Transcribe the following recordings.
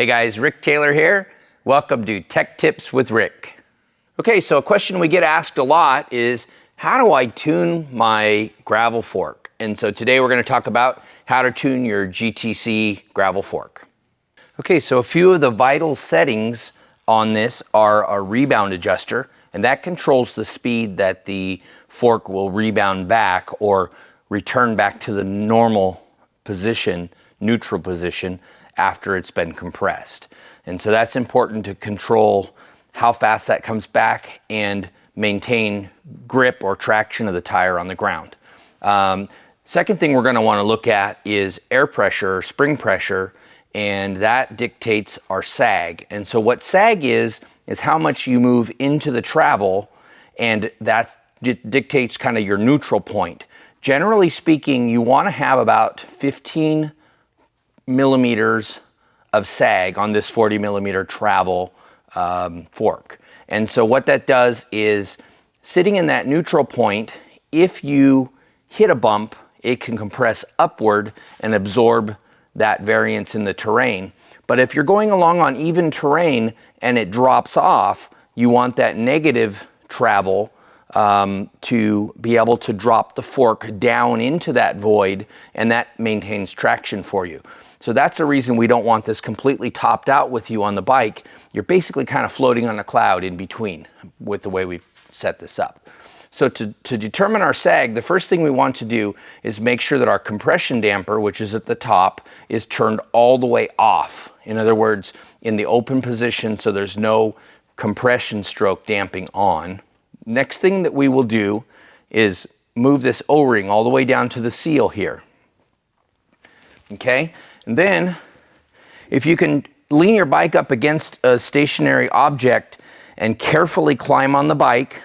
Hey guys, Rick Taylor here. Welcome to Tech Tips with Rick. Okay, so a question we get asked a lot is, how do I tune my gravel fork? And so today we're going to talk about how to tune your GTC gravel fork. Okay, so a few of the vital settings on this are a rebound adjuster, and that controls the speed that the fork will rebound back or return back to the normal position, neutral position, after it's been compressed. And so that's important to control how fast that comes back and maintain grip or traction of the tire on the ground. Second thing we're going to want to look at is air pressure or spring pressure, and that dictates our sag. And so what sag is how much you move into the travel, and that dictates kind of your neutral point. Generally speaking, you want to have about 15 millimeters of sag on this 40 millimeter travel fork. And so what that does is, sitting in that neutral point, if you hit a bump, it can compress upward and absorb that variance in the terrain. But if you're going along on even terrain and it drops off, you want that negative travel to be able to drop the fork down into that void, and that maintains traction for you. So that's the reason we don't want this completely topped out with you on the bike. You're basically kind of floating on a cloud in between with the way we've set this up. So to determine our sag, the first thing we want to do is make sure that our compression damper, which is at the top, is turned all the way off. In other words, in the open position, so there's no compression stroke damping on. Next thing that we will do is move this O-ring all the way down to the seal here. Okay, and then if you can lean your bike up against a stationary object and carefully climb on the bike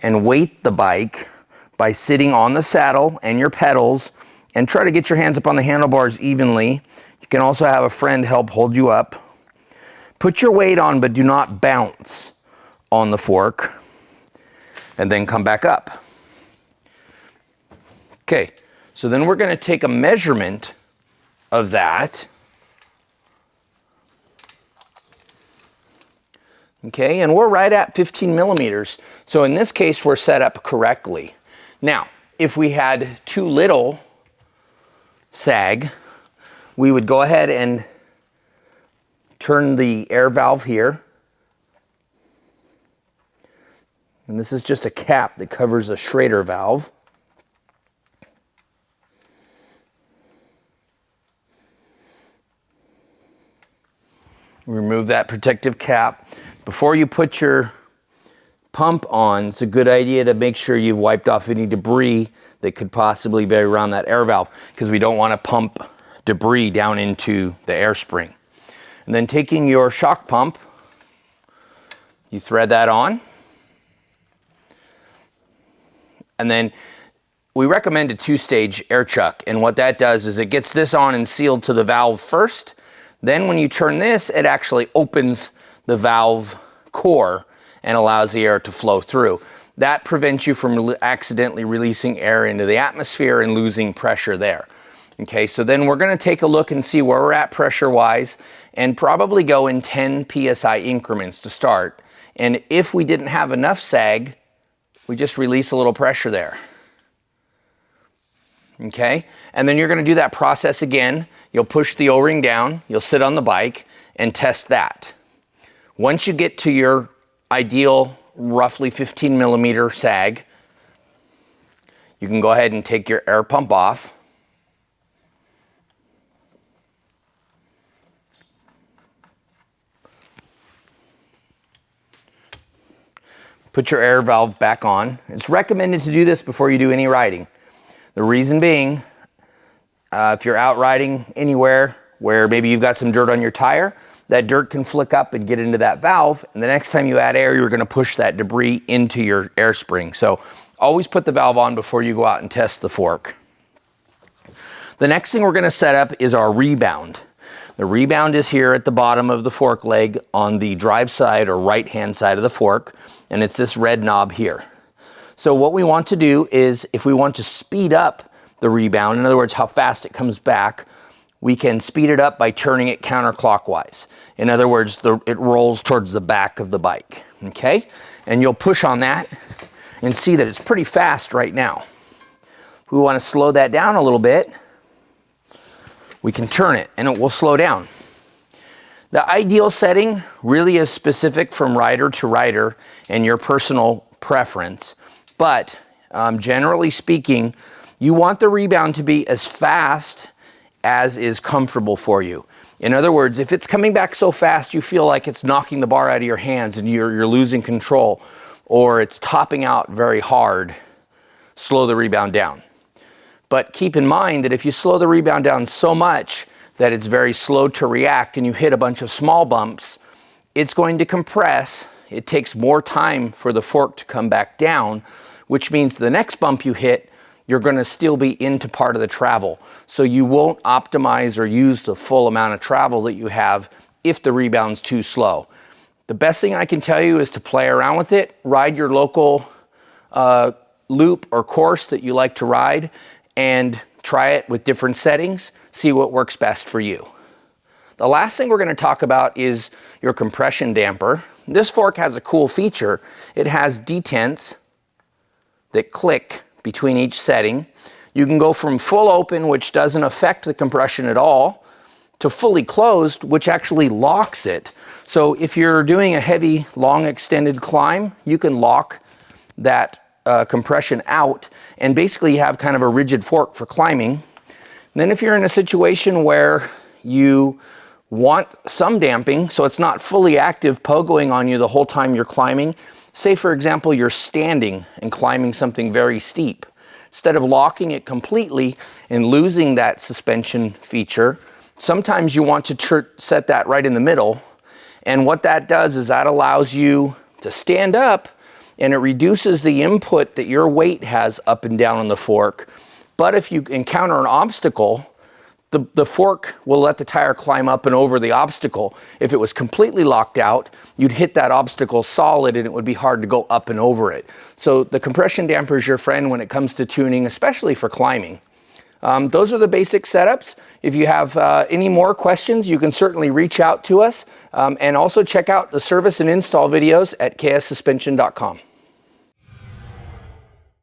and weight the bike by sitting on the saddle and your pedals, and try to get your hands up on the handlebars evenly. You can also have a friend help hold you up. Put your weight on, but do not bounce on the fork, and then come back up. Okay, so then we're going to take a measurement of that. Okay, and we're right at 15 millimeters. So in this case, we're set up correctly. Now, if we had too little sag, we would go ahead and turn the air valve here. And this is just a cap that covers a Schrader valve. Remove that protective cap. Before you put your pump on, it's a good idea to make sure you've wiped off any debris that could possibly be around that air valve, because we don't want to pump debris down into the air spring. And then taking your shock pump, you thread that on. And then we recommend a two-stage air chuck. And what that does is it gets this on and sealed to the valve first. Then when you turn this, it actually opens the valve core and allows the air to flow through. That prevents you from accidentally releasing air into the atmosphere and losing pressure there. Okay, so then we're going to take a look and see where we're at pressure-wise, and probably go in 10 psi increments to start. And if we didn't have enough sag, we just release a little pressure there. Okay, and then you're going to do that process again. You'll push the O-ring down, you'll sit on the bike and test that. Once you get to your ideal roughly 15 millimeter sag, you can go ahead and take your air pump off. Put your air valve back on. It's recommended to do this before you do any riding. The reason being, if you're out riding anywhere where maybe you've got some dirt on your tire, that dirt can flick up and get into that valve, and the next time you add air, you're going to push that debris into your air spring. So always put the valve on before you go out and test the fork. The next thing we're going to set up is our rebound. The rebound is here at the bottom of the fork leg on the drive side or right hand side of the fork, and it's this red knob here. So what we want to do is, if we want to speed up the rebound, in other words, how fast it comes back, we can speed it up by turning it counterclockwise. In other words, it rolls towards the back of the bike, okay? And you'll push on that and see that it's pretty fast right now. If we want to slow that down a little bit, we can turn it and it will slow down. The ideal setting really is specific from rider to rider and your personal preference, but generally speaking, you want the rebound to be as fast as is comfortable for you. In other words, if it's coming back so fast you feel like it's knocking the bar out of your hands and you're losing control, or it's topping out very hard, slow the rebound down. But keep in mind that if you slow the rebound down so much that it's very slow to react and you hit a bunch of small bumps, it's going to compress. It takes more time for the fork to come back down, which means the next bump you hit, you're going to still be into part of the travel. So you won't optimize or use the full amount of travel that you have if the rebound's too slow. The best thing I can tell you is to play around with it, ride your local loop or course that you like to ride, and try it with different settings, see what works best for you. The last thing we're going to talk about is your compression damper. This fork has a cool feature. It has detents that click between each setting. You can go from full open, which doesn't affect the compression at all, to fully closed, which actually locks it. So if you're doing a heavy, long extended climb, you can lock that compression out and basically have kind of a rigid fork for climbing. And then if you're in a situation where you want some damping, so it's not fully active pogoing on you the whole time you're climbing, say for example you're standing and climbing something very steep, instead of locking it completely and losing that suspension feature, sometimes you want to set that right in the middle. And what that does is that allows you to stand up, and it reduces the input that your weight has up and down on the fork. But if you encounter an obstacle, the fork will let the tire climb up and over the obstacle. If it was completely locked out, you'd hit that obstacle solid and it would be hard to go up and over it. So the compression damper is your friend when it comes to tuning, especially for climbing. Those are the basic setups. If you have any more questions, you can certainly reach out to us, and also check out the service and install videos at kssuspension.com.